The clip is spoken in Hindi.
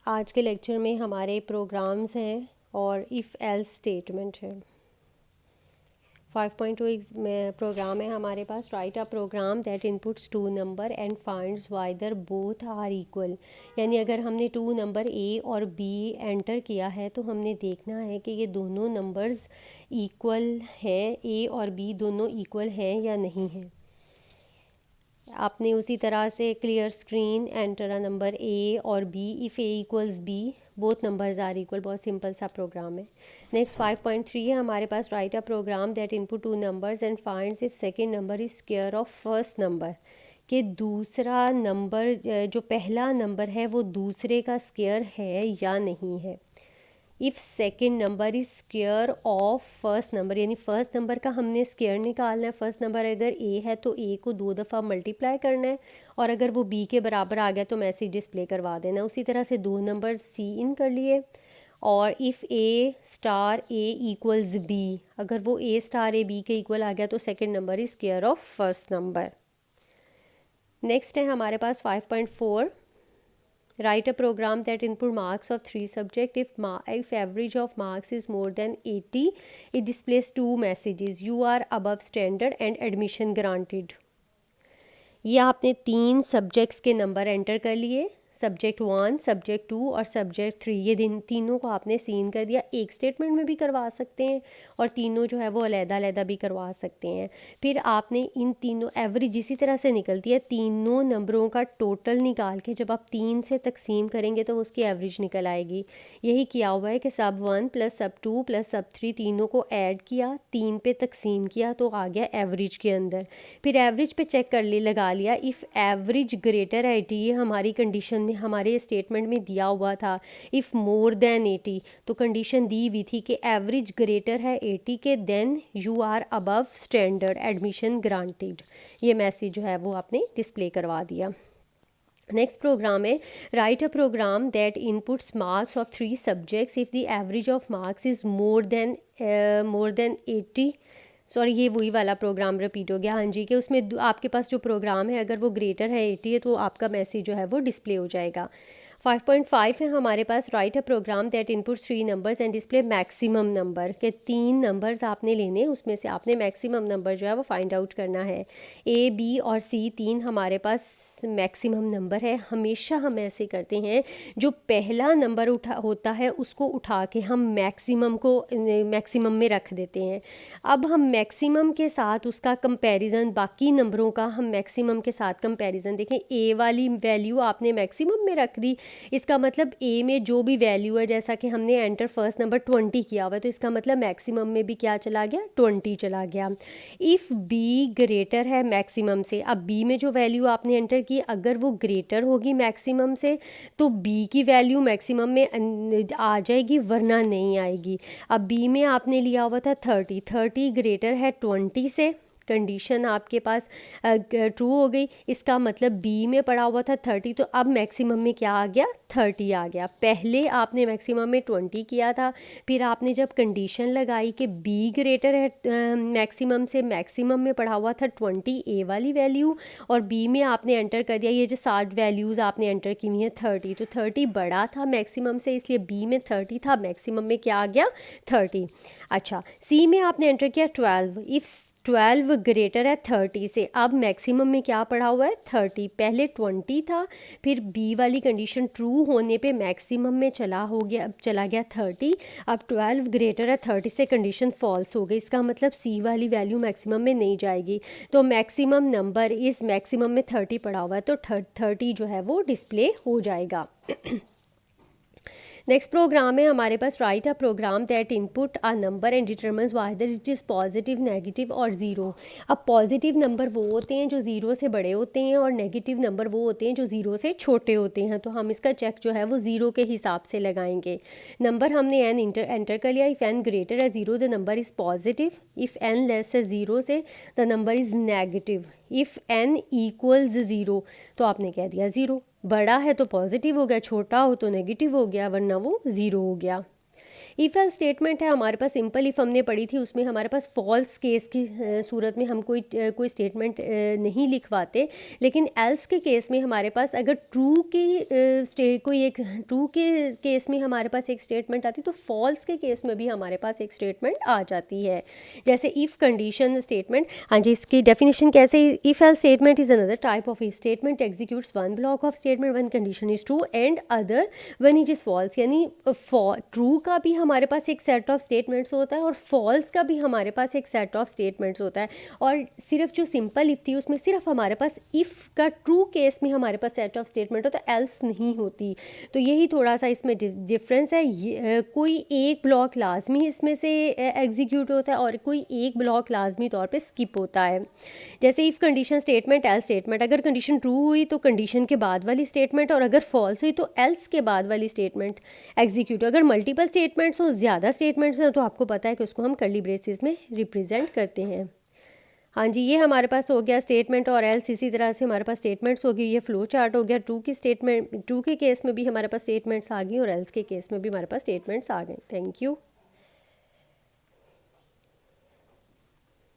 आज के लेक्चर में हमारे प्रोग्राम्स हैं और इफ़ एल्स स्टेटमेंट है। 5.2 में प्रोग्राम है हमारे पास। Write a program that inputs two number and finds whether both are equal. यानी अगर हमने टू नंबर ए और बी एंटर किया है तो हमने देखना है कि ये दोनों नंबर्स इक्वल हैं, ए और बी दोनों इक्वल हैं या नहीं हैं। आपने उसी तरह से clear screen, enter a number A और B, if A equals B both numbers are equal. बहुत सिंपल सा प्रोग्राम है। नेक्स्ट 5.3 है हमारे पास। Write a program that input two numbers and finds if second number is square of first number. कि दूसरा नंबर जो पहला नंबर है वो दूसरे का स्क्वायर है या नहीं है। If second number is square of first number, यानी फर्स्ट नंबर का हमने स्क्वायर निकालना है। फर्स्ट नंबर अगर ए है तो ए को 2 दफ़ा मल्टीप्लाई करना है, और अगर वो बी के बराबर आ गया तो मैसेज डिस्प्ले करवा देना। उसी तरह से दो नंबर सी इन कर लिए। और if A star A equals B, अगर वो ए स्टार ए बी के इक्वल आ गया तो second number is square of first number. Next है हमारे पास 5.4। Write a program that input marks of 3 subject. If average of marks is more than 80, it displays 2 messages: you are above standard and admission granted. ये आपने 3 सब्जेक्ट्स के नंबर एंटर कर लिए, सब्जेक्ट 1, सब्जेक्ट 2 और सब्जेक्ट 3। ये तीनों को आपने सीन कर दिया। एक स्टेटमेंट में भी करवा सकते हैं और तीनों जो है वो अलग-अलग भी करवा सकते हैं। फिर आपने इन तीनों एवरेज इसी तरह से निकलती है, तीनों नंबरों का टोटल निकाल के जब आप 3 से तकसीम करेंगे तो उसकी एवरेज निकल आएगी। यही किया हुआ है कि सब 1 प्लस सब 2 प्लस सब 3 तीनों को ऐड किया, 3 पे तकसीम किया तो आ गया एवरेज के अंदर। फिर एवरेज पे चेक कर लगा लिया। इफ़ एवरेज ग्रेटर है 80, ये हमारी कंडीशन में हमारे स्टेटमेंट में दिया हुआ था। इफ़ मोर देन 80, तो कंडीशन दी हुई थी कि एवरेज ग्रेटर है 80 के, then you are above standard, admission granted. ये मैसेज जो है वो आपने डिस्प्ले करवा दिया। नेक्स्ट प्रोग्राम है। Write a program that inputs marks of 3 subjects if the average of marks is more than 80। Sorry, ये वही वाला प्रोग्राम रिपीट हो गया। हाँ जी, कि उसमें आपके पास जो प्रोग्राम है अगर वो ग्रेटर है 80 है तो आपका मैसेज जो है वो डिस्प्ले हो जाएगा। 5.5 है हमारे पास। Write a program that inputs 3 numbers and display maximum number. के 3 नंबर्स आपने लेने, उसमें से आपने मैक्सिमम नंबर जो है वो फाइंड आउट करना है। ए, बी और सी 3 हमारे पास मैक्सिमम नंबर है। हमेशा हम ऐसे करते हैं, जो पहला नंबर होता है उसको उठा के हम मैक्सिमम में रख देते हैं। अब हम मैक्सिमम के साथ उसका कंपैरिजन, बाकी नंबरों का हम मैक्सिमम के साथ कंपैरिजन देखें। ए वाली वैल्यू आपने मैक्सिमम में रख दी, इसका मतलब ए में जो भी वैल्यू है, जैसा कि हमने एंटर फर्स्ट नंबर 20 किया हुआ है, तो इसका मतलब मैक्सिमम में भी क्या चला गया, 20 चला गया। इफ़ बी ग्रेटर है मैक्सिमम से, अब बी में जो वैल्यू आपने एंटर की अगर वो ग्रेटर होगी मैक्सिमम से तो बी की वैल्यू मैक्सिमम में आ जाएगी, वरना नहीं आएगी। अब बी में आपने लिया हुआ था 30 ग्रेटर है 20 से, कंडीशन आपके पास ट्रू हो गई। इसका मतलब बी में पड़ा हुआ था 30, तो अब मैक्सिमम में क्या आ गया, 30 आ गया। पहले आपने मैक्सिमम में 20 किया था, फिर आपने जब कंडीशन लगाई कि बी ग्रेटर है मैक्सिमम से, मैक्सिमम में पड़ा हुआ था 20 ए वाली वैल्यू, और बी में आपने एंटर कर दिया ये जो 7 वैल्यूज़ आपने एंटर की हुई हैं 30, तो 30 बड़ा था मैक्सिमम से, इसलिए बी में 30 था, मैक्सिमम में क्या आ गया, 30। अच्छा, सी में आपने एंटर किया 12। इफ़ 12 ग्रेटर है 30 से, अब मैक्सिमम में क्या पड़ा हुआ है, 30। पहले 20 था, फिर बी वाली कंडीशन ट्रू होने पे मैक्सिमम में चला गया 30। अब 12 ग्रेटर है 30 से, कंडीशन फॉल्स हो गई। इसका मतलब सी वाली वैल्यू मैक्सिमम में नहीं जाएगी, तो मैक्सिमम नंबर इस मैक्सिमम में 30 पड़ा हुआ है, तो 30 जो है वो डिस्प्ले हो जाएगा। नेक्स्ट प्रोग्राम है हमारे पास। Write a program that input a number and determines whether it is positive, negative और ज़ीरो। अब पॉजिटिव नंबर वो होते हैं जो ज़ीरो से बड़े होते हैं, और नेगेटिव नंबर वो होते हैं जो ज़ीरो से छोटे होते हैं। तो हम इसका चेक जो है वो ज़ीरो के हिसाब से लगाएंगे। नंबर हमने एन एंटर कर लिया। इफ़ एन ग्रेटर है zero the number is positive, if N less है ज़ीरो से the number is negative, if N equals zero तो आपने कह दिया ज़ीरो। बड़ा है तो पॉजिटिव हो गया, छोटा हो तो नेगेटिव हो गया, वरना वो ज़ीरो हो गया। इफ़ एल्स स्टेटमेंट है हमारे पास, सिंपल इफ़ हमने पढ़ी थी, उसमें हमारे पास फॉल्स केस की सूरत में हम कोई स्टेटमेंट नहीं लिखवाते, लेकिन एल्स के केस में हमारे पास अगर ट्रू की कोई एक ट्रू के केस में हमारे पास एक स्टेटमेंट आती है, तो फॉल्स के केस में भी हमारे पास एक स्टेटमेंट आ जाती है। जैसे इफ़ कंडीशन स्टेटमेंट, हाँ जी, इसकी डेफिनेशन कैसे, if else statement is another type of if statement executes one block of statement one condition is true and other one is false. यानी ट्रू का भी हमारे पास एक सेट ऑफ स्टेटमेंट्स होता है और फॉल्स का भी हमारे पास एक सेट ऑफ स्टेटमेंट्स होता है। और सिर्फ जो सिंपल इफ़ थी उसमें सिर्फ हमारे पास इफ़ का ट्रू केस में हमारे पास सेट ऑफ स्टेटमेंट होता है, एल्स नहीं होती। तो यही थोड़ा सा इसमें डिफरेंस है। कोई एक ब्लॉक लाजमी इसमें से एग्जीक्यूट होता है और कोई एक ब्लॉक लाजमी तौर पे स्किप होता है। जैसे if condition statement, else statement, अगर कंडीशन ट्रू हुई तो कंडीशन के बाद वाली स्टेटमेंट, और अगर फॉल्स हुई तो एल्स के बाद वाली स्टेटमेंट एग्जीक्यूट। अगर मल्टीपल स्टेटमेंट्स हो, ज़्यादा स्टेटमेंट्स हैं, तो आपको पता है कि उसको हम कर्ली ब्रेसेस में रिप्रेजेंट करते हैं। हाँ जी, ये हमारे पास हो गया स्टेटमेंट और एल्स। इसी तरह से हमारे पास स्टेटमेंट्स होगी, ये फ्लो चार्ट हो गया। ट्रू के केस में भी हमारे पास स्टेटमेंट्स आ गई और एल्स के केस में भी हमारे पास स्टेटमेंट्स आ गए। Thank you.